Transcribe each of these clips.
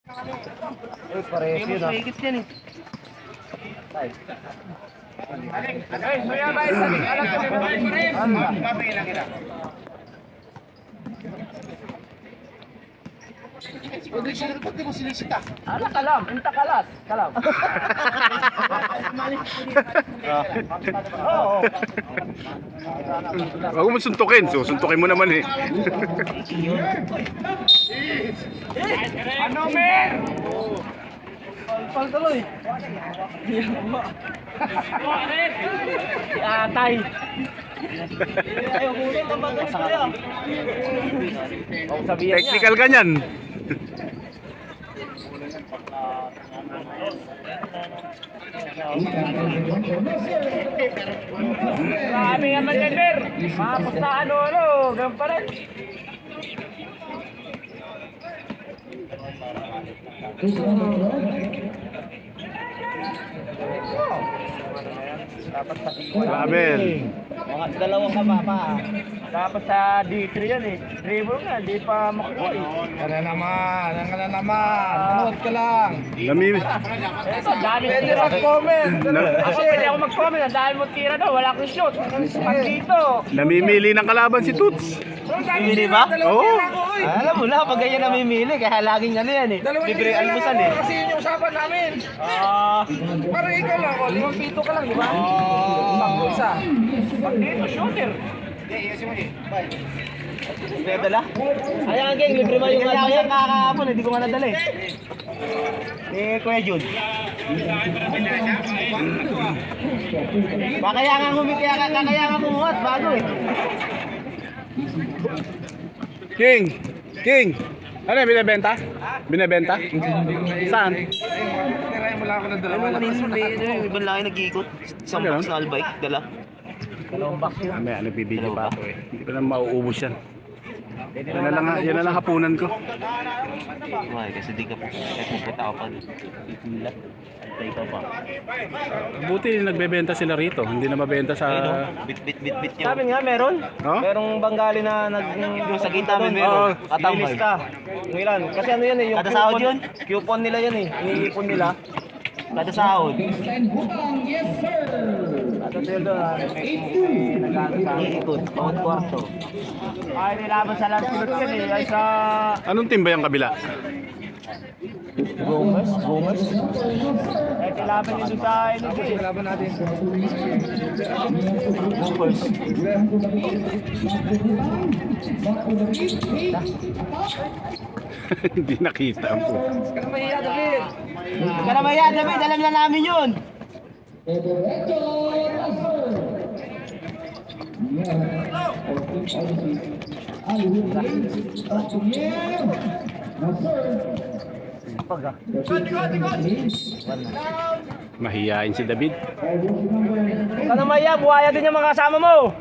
Pares yun ah. Higit yan eh. Kalam, inta kalas. Kalam. Huwag mo suntukin. Suntukin mo naman eh. Ano, men? Pagtuloy. Si Atay. Ayaw ko rin ang bagas kaya. Technical ka niyan. Marami nga mag-ender. Mapusta ano, ganun pa rin. Dapat sa Abel. mga dalawang kamapa. Dapat sa D3 yan eh. Dribble nga, di pa makuha eh. Ano naman? Manood ka lang. Eto, dami Pwede tira. mag-comment. Ako pwede ako mag-comment. Ang dami mo tira daw, wala akong shoot. Pag dito. Namimili ng kalaban si Toots. Pili ba? Oo. Alam mo na, pag ganyan namimili, kaya laging ano yan eh. Libre almusal eh. Kasi yun yung usapan namin. Parang ikaw lang, 5 pito ka lang, di ba? Isa. Pag dito, shooter. Libre dala? Ayan gang, libre mo yung ano yan kakahapon, hindi ko nga nadala eh. Kuya Jun. Kaya nga kumuhat, bago eh. King. Ano yung binibenta? Binibenta? Saan? Tirahin mo lang ako ng dalawa. Ibang laki nag-iikot. Isang Ano box na albike, dala. Dalawang box yun. May ano bibigyan pa ako eh. Hindi ko na mauubos yan. Yan na lang hapunan ko. Ay, kasi di ka po. Pupunta ako pa dito. Pipila. Antay ka pa. Buti nagbebenta sila rito. Hindi na mabenta sa... Bit yun. Sabi nga, meron. Oh? Merong Bengali na yung sa kita doon. Oo. Ililista. Yung ilan. Kasi ano yan eh. Yung kada sahod yun? Coupon nila yan eh. Iniipon nila. Kada sahod. Ato sila doon. Iikot. Bawat kwarto. Ay, nilaban sa Lancelot yan eh. Ay sa... Anong team ba yung kabila? Gomez? Eh, kailaban nyo doon sa NG. Laban natin. Gomez. Hindi nakita po. Kaya mahiya, David. Karamaya, David, alam na namin yun. Mahiyain si David. Karamaya, buhaya din yung mga kasama mo.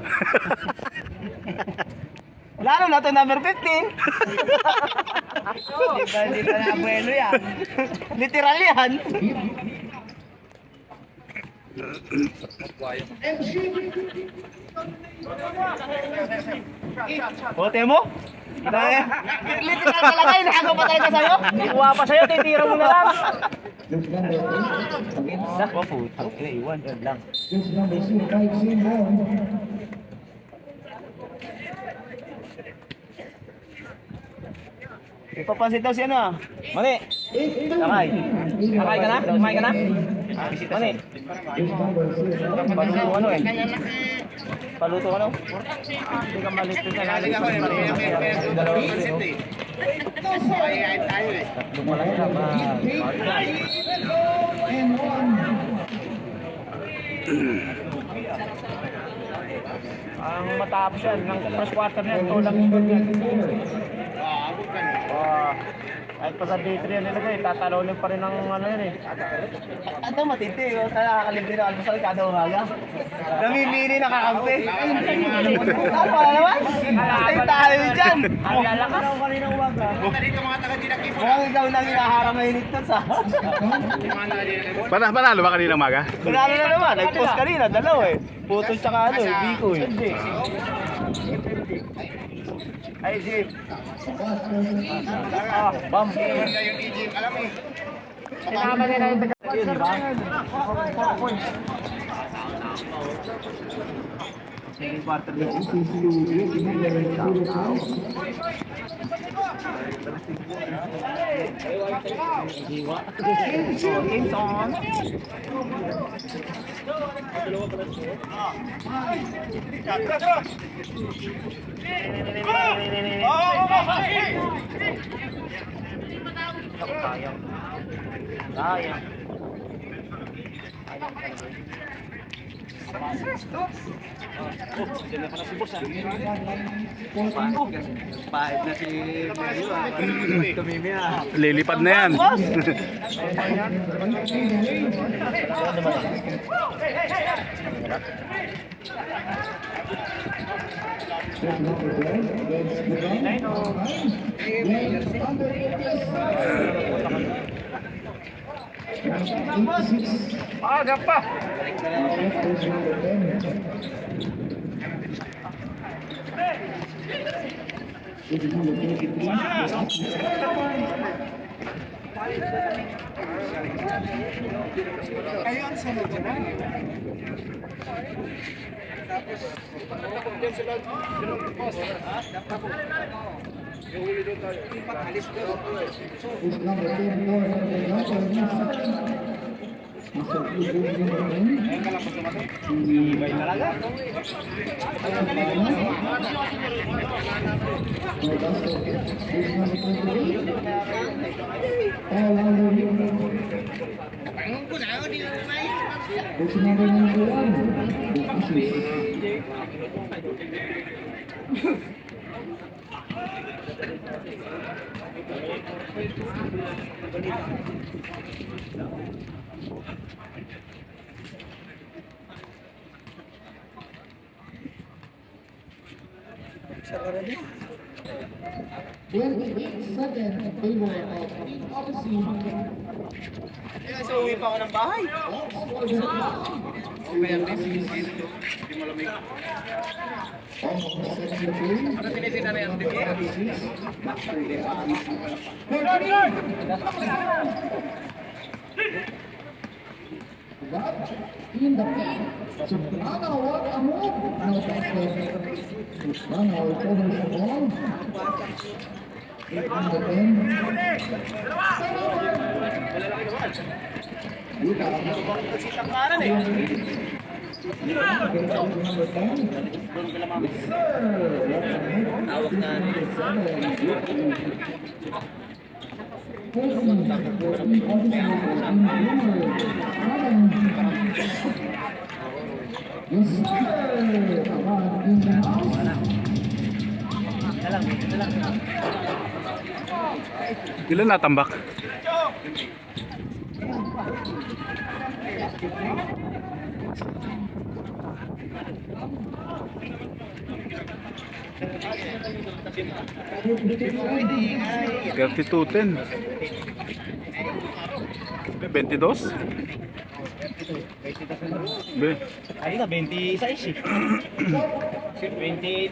Lalo na ito number 15. Hindi ka na abuelo yan. Literal yan. Bote mo? Literal talaga, nakakapatay ka sa'yo? Ikuha pa sa'yo, titira mo na lang. Nakwa po, iwan lang. Ipapansin daw si ano ah. Mani. Sakay. Sakay ka na? Sakay ka na? Mani. Paluto ano eh? Paluto ano? Hindi ka malito na natin. Tatlo mo lang yan. Ang matapos yan, ng first quarter na yan, tulang yan. Kahit pa sa day 3 yan nilagay, tatalawin pa rin ng ano yan eh. Ito matindi, nakakalibre na almusal kada umaga. Namimili nakakampi. Ano pala naman? Ay tayo dyan. Alala ka? Kanina umaga. Mukhang ikaw nang inaharang na inigtan sa. Panalo ba kanina umaga? Panalo na naman, nag-post kanina, dalaw eh. Photo tsaka ano, Biko eh. Ay, Jim. Bam. Sinama nila yung taga-sponsor na yun. 4 points. Second quarter na. Games on. Sayang. Sayang. Pahit na si Mayo ah. Tumimi ah. Lilipad na yan. Aga pa. Kayo ang sunod na. Tapos, pagkakapag din sila, post. Yung huli doon tayo. Ipat, alis doon. Ibay talaga. Kaya sa uwi pa ako ng bahay. Okay, hindi malamig. Ano sinisita na yan? Awak na. Ilan natambak? $32.10. 22? Be. Ay na, 26 eh. 28.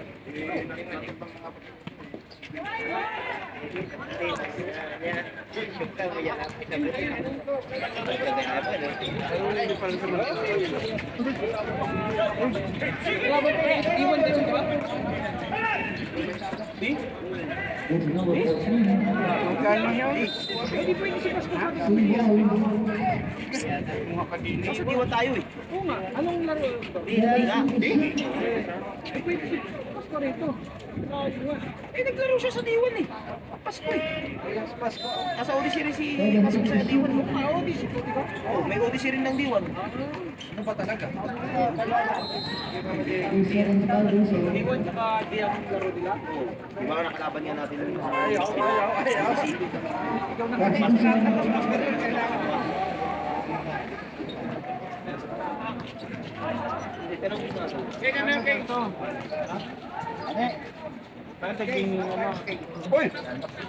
Kasi diwan tayo eh. Oo nga, anong laro ito? Pasko rito. Naglaro siya sa Diwan eh. Pasko eh. Pasko. Nasa Odyssey rin si Pasok sa Diwan. Odyssey po, di ba? Oh, may Odyssey rin ng Diwan. Ano ba talaga? Diwan tsaka di ang laro nila? Di ba nakalaban nga natin yung Ayaw. Ikaw na kasi. Kaya na kay ito. Parang taging ano. Uy!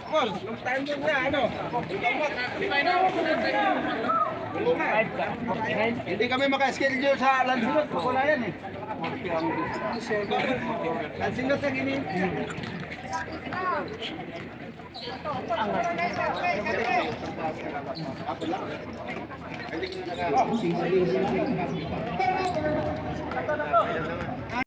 Paul, long time din na ano. Hindi kami maka-schedule sa Lansinot. Wala yan eh. Lansinot sa gini.